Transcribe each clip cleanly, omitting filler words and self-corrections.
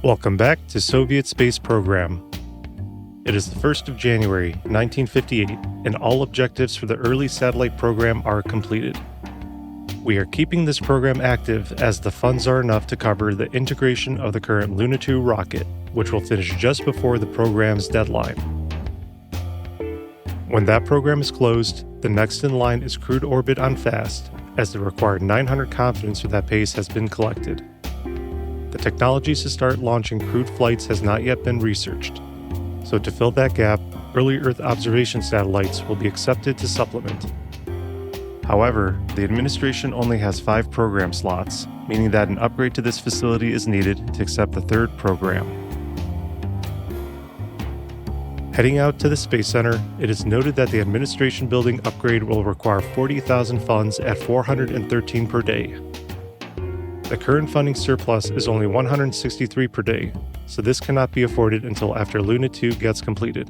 Welcome back to Soviet Space Program. It is the 1st of January, 1958, and all objectives for the early satellite program are completed. We are keeping this program active as the funds are enough to cover the integration of the current Luna 2 rocket, which will finish just before the program's deadline. When that program is closed, the next in line is crewed orbit on fast, as the required 900 confidence for that pace has been collected. The technologies to start launching crewed flights has not yet been researched, so to fill that gap, early Earth observation satellites will be accepted to supplement. However, the administration only has 5 program slots, meaning that an upgrade to this facility is needed to accept the 3rd program. Heading out to the Space Center, it is noted that the administration building upgrade will require 40,000 funds at $413 per day. The current funding surplus is only $163 per day, so this cannot be afforded until after Luna 2 gets completed.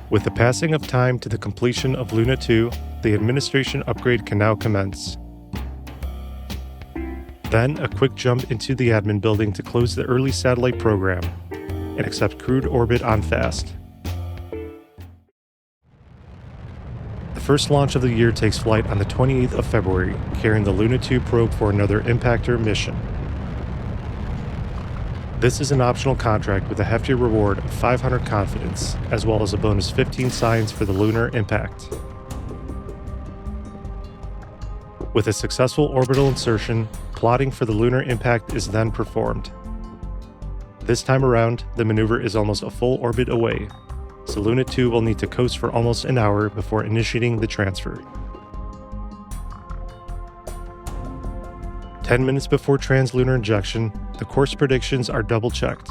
With the passing of time to the completion of Luna 2, the administration upgrade can now commence. Then a quick jump into the admin building to close the early satellite program and accept crewed orbit on fast. The first launch of the year takes flight on the 28th of February, carrying the Luna 2 probe for another impactor mission. This is an optional contract with a hefty reward of 500 confidence, as well as a bonus 15 signs for the lunar impact. With a successful orbital insertion, plotting for the lunar impact is then performed. This time around, the maneuver is almost a full orbit away, so Luna 2 will need to coast for almost an hour before initiating the transfer. 10 minutes before translunar injection, the course predictions are double-checked,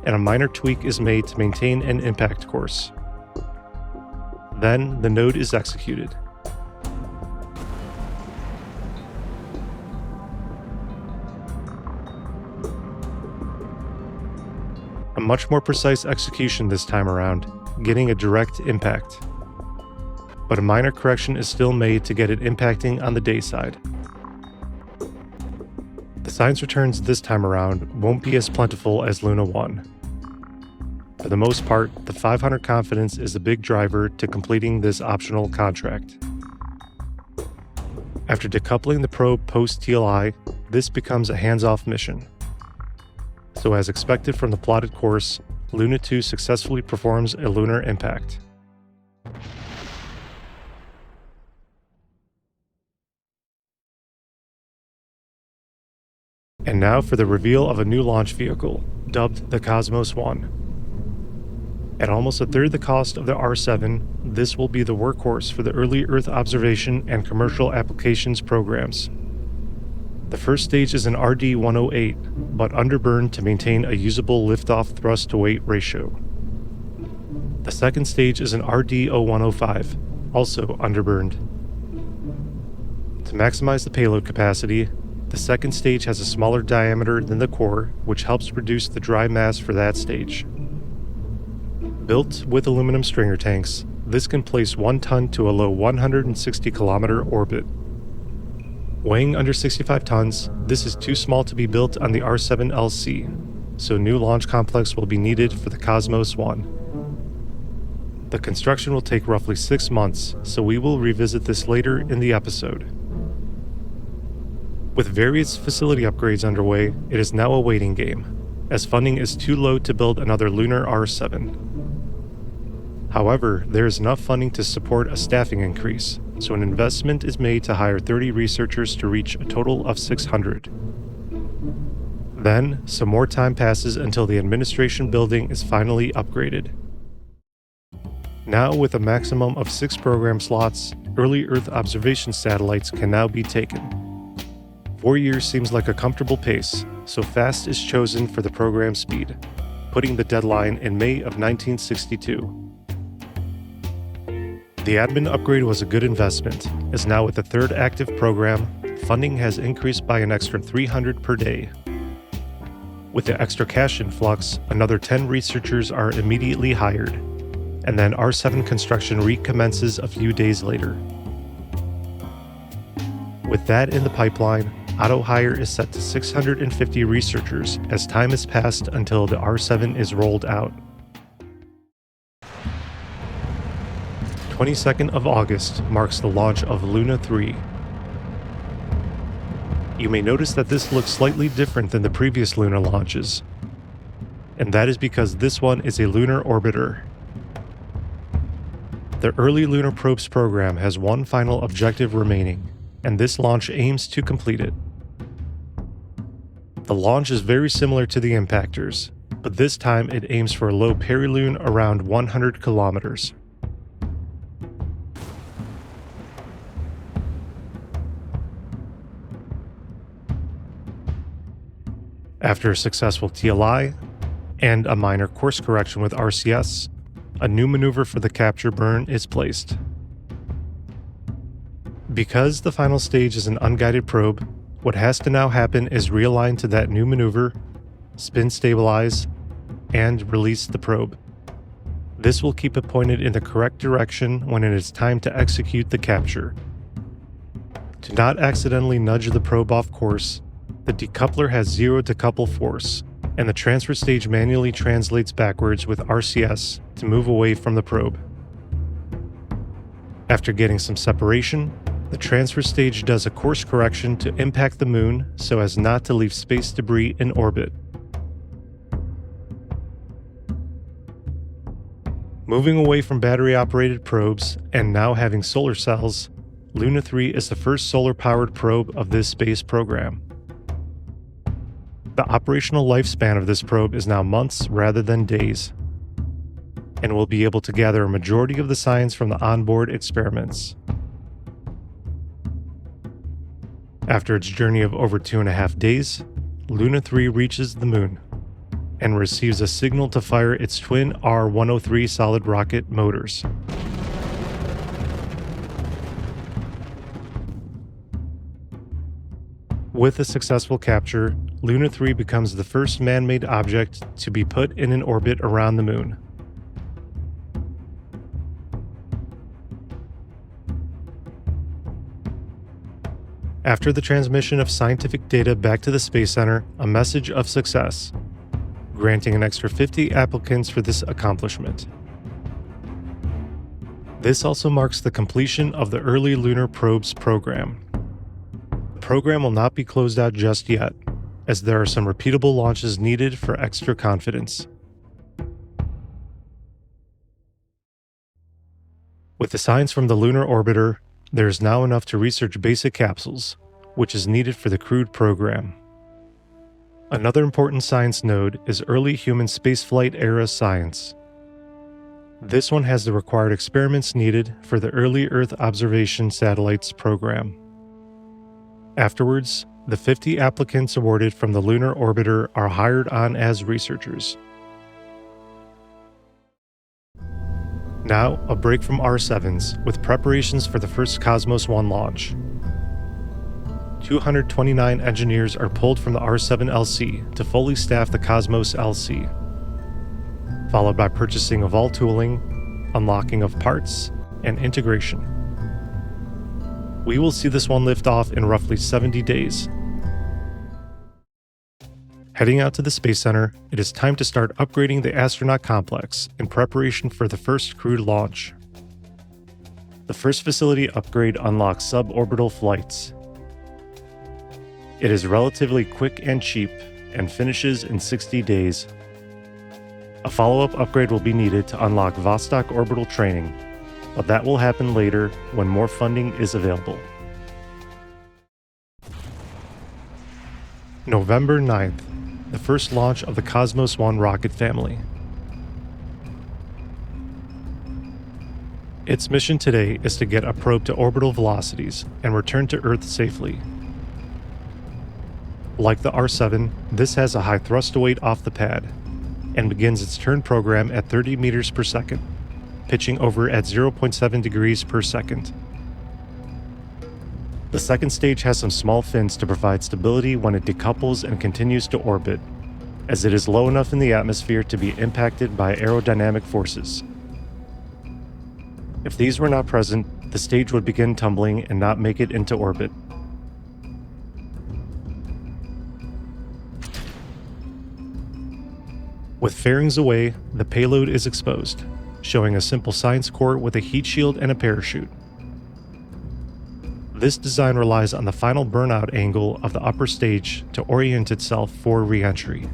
and a minor tweak is made to maintain an impact course. Then, the node is executed. A much more precise execution this time around, getting a direct impact. But a minor correction is still made to get it impacting on the day side. The science returns this time around won't be as plentiful as Luna 1. For the most part, the 500 confidence is the big driver to completing this optional contract. After decoupling the probe post-TLI, this becomes a hands-off mission. So as expected from the plotted course, Luna 2 successfully performs a lunar impact. And now for the reveal of a new launch vehicle, dubbed the Cosmos 1. At almost a third the cost of the R7, this will be the workhorse for the early Earth observation and commercial applications programs. The first stage is an RD-108, but underburned to maintain a usable liftoff thrust-to-weight ratio. The second stage is an RD-0105, also underburned. To maximize the payload capacity, the second stage has a smaller diameter than the core, which helps reduce the dry mass for that stage. Built with aluminum stringer tanks, this can place 1 ton to a low 160-kilometer orbit. Weighing under 65 tons, this is too small to be built on the R7LC, so new launch complex will be needed for the Cosmos 1. The construction will take roughly 6 months, so we will revisit this later in the episode. With various facility upgrades underway, it is now a waiting game, as funding is too low to build another lunar R7. However, there is enough funding to support a staffing increase, so an investment is made to hire 30 researchers to reach a total of 600. Then, some more time passes until the administration building is finally upgraded. Now, with a maximum of 6 program slots, early Earth observation satellites can now be taken. 4 years seems like a comfortable pace, so fast is chosen for the program speed, putting the deadline in May of 1962. The admin upgrade was a good investment, as now with the 3rd active program, funding has increased by an extra 300 per day. With the extra cash influx, another 10 researchers are immediately hired, and then R7 construction recommences a few days later. With that in the pipeline, auto hire is set to 650 researchers as time has passed until the R7 is rolled out. 22nd of August marks the launch of Luna 3. You may notice that this looks slightly different than the previous lunar launches, and that is because this one is a lunar orbiter. The early Lunar Probes program has one final objective remaining, and this launch aims to complete it. The launch is very similar to the impactors, but this time it aims for a low perilune around 100 kilometers. After a successful TLI and a minor course correction with RCS, a new maneuver for the capture burn is placed. Because the final stage is an unguided probe, what has to now happen is realign to that new maneuver, spin stabilize, and release the probe. This will keep it pointed in the correct direction when it is time to execute the capture. To not accidentally nudge the probe off course, the decoupler has zero decouple force, and the transfer stage manually translates backwards with RCS to move away from the probe. After getting some separation, the transfer stage does a course correction to impact the moon so as not to leave space debris in orbit. Moving away from battery-operated probes and now having solar cells, Luna 3 is the first solar-powered probe of this space program. The operational lifespan of this probe is now months rather than days, and will be able to gather a majority of the science from the onboard experiments. After its journey of over 2.5 days, Luna 3 reaches the moon and receives a signal to fire its twin R-103 solid rocket motors. With a successful capture, Luna 3 becomes the first man-made object to be put in an orbit around the moon. After the transmission of scientific data back to the Space Center, a message of success, granting an extra 50 applicants for this accomplishment. This also marks the completion of the early Lunar Probes program. The program will not be closed out just yet, as there are some repeatable launches needed for extra confidence. With the science from the lunar orbiter, there is now enough to research basic capsules, which is needed for the crewed program. Another important science node is early human spaceflight era science. This one has the required experiments needed for the early Earth observation satellites program. Afterwards, the 50 applicants awarded from the lunar orbiter are hired on as researchers. Now, a break from R7s with preparations for the first Cosmos 1 launch. 229 engineers are pulled from the R7 LC to fully staff the Cosmos LC, followed by purchasing of all tooling, unlocking of parts, and integration. We will see this one lift off in roughly 70 days. Heading out to the Space Center, it is time to start upgrading the astronaut complex in preparation for the first crewed launch. The first facility upgrade unlocks suborbital flights. It is relatively quick and cheap, and finishes in 60 days. A follow-up upgrade will be needed to unlock Vostok orbital training, but that will happen later when more funding is available. November 9th, the first launch of the Cosmos 1 rocket family. Its mission today is to get a probe to orbital velocities and return to Earth safely. Like the R7, this has a high thrust weight off the pad, and begins its turn program at 30 meters per second, pitching over at 0.7 degrees per second. The second stage has some small fins to provide stability when it decouples and continues to orbit, as it is low enough in the atmosphere to be impacted by aerodynamic forces. If these were not present, the stage would begin tumbling and not make it into orbit. With fairings away, the payload is exposed, showing a simple science core with a heat shield and a parachute. This design relies on the final burnout angle of the upper stage to orient itself for re-entry.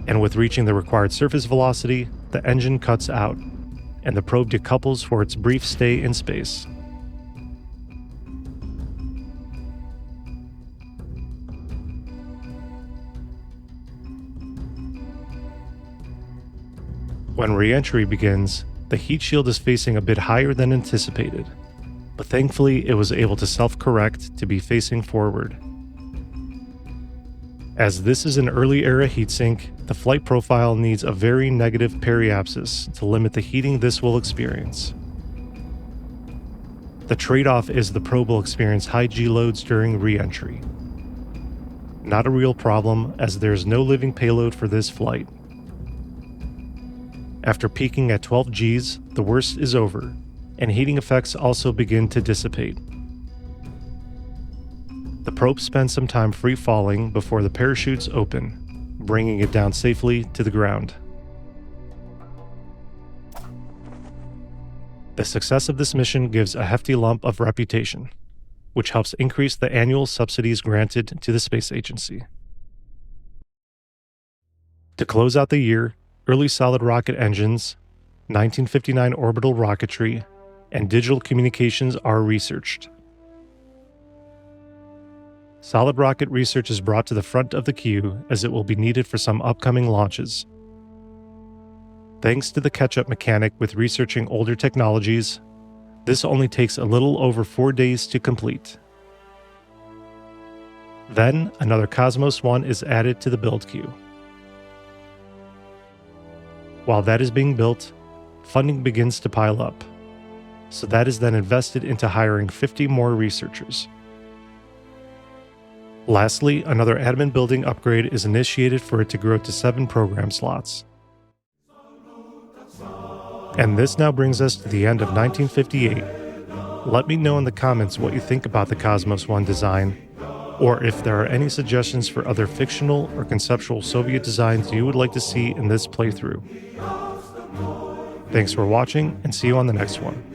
And with reaching the required surface velocity, the engine cuts out, and the probe decouples for its brief stay in space. When re-entry begins, the heat shield is facing a bit higher than anticipated, but thankfully it was able to self-correct to be facing forward. As this is an early era heatsink, the flight profile needs a very negative periapsis to limit the heating this will experience. The trade-off is the probe will experience high G loads during re-entry. Not a real problem, as there is no living payload for this flight. After peaking at 12 Gs, the worst is over, and heating effects also begin to dissipate. The probe spends some time free falling before the parachutes open, bringing it down safely to the ground. The success of this mission gives a hefty lump of reputation, which helps increase the annual subsidies granted to the space agency. To close out the year, early solid rocket engines, 1959 orbital rocketry, and digital communications are researched. Solid rocket research is brought to the front of the queue as it will be needed for some upcoming launches. Thanks to the catch-up mechanic with researching older technologies, this only takes a little over 4 days to complete. Then, another Cosmos 1 is added to the build queue. While that is being built, funding begins to pile up, so that is then invested into hiring 50 more researchers. Lastly, another admin building upgrade is initiated for it to grow to 7 program slots. And this now brings us to the end of 1958. Let me know in the comments what you think about the Cosmos 1 design, or if there are any suggestions for other fictional or conceptual Soviet designs you would like to see in this playthrough. Thanks for watching, and see you on the next one.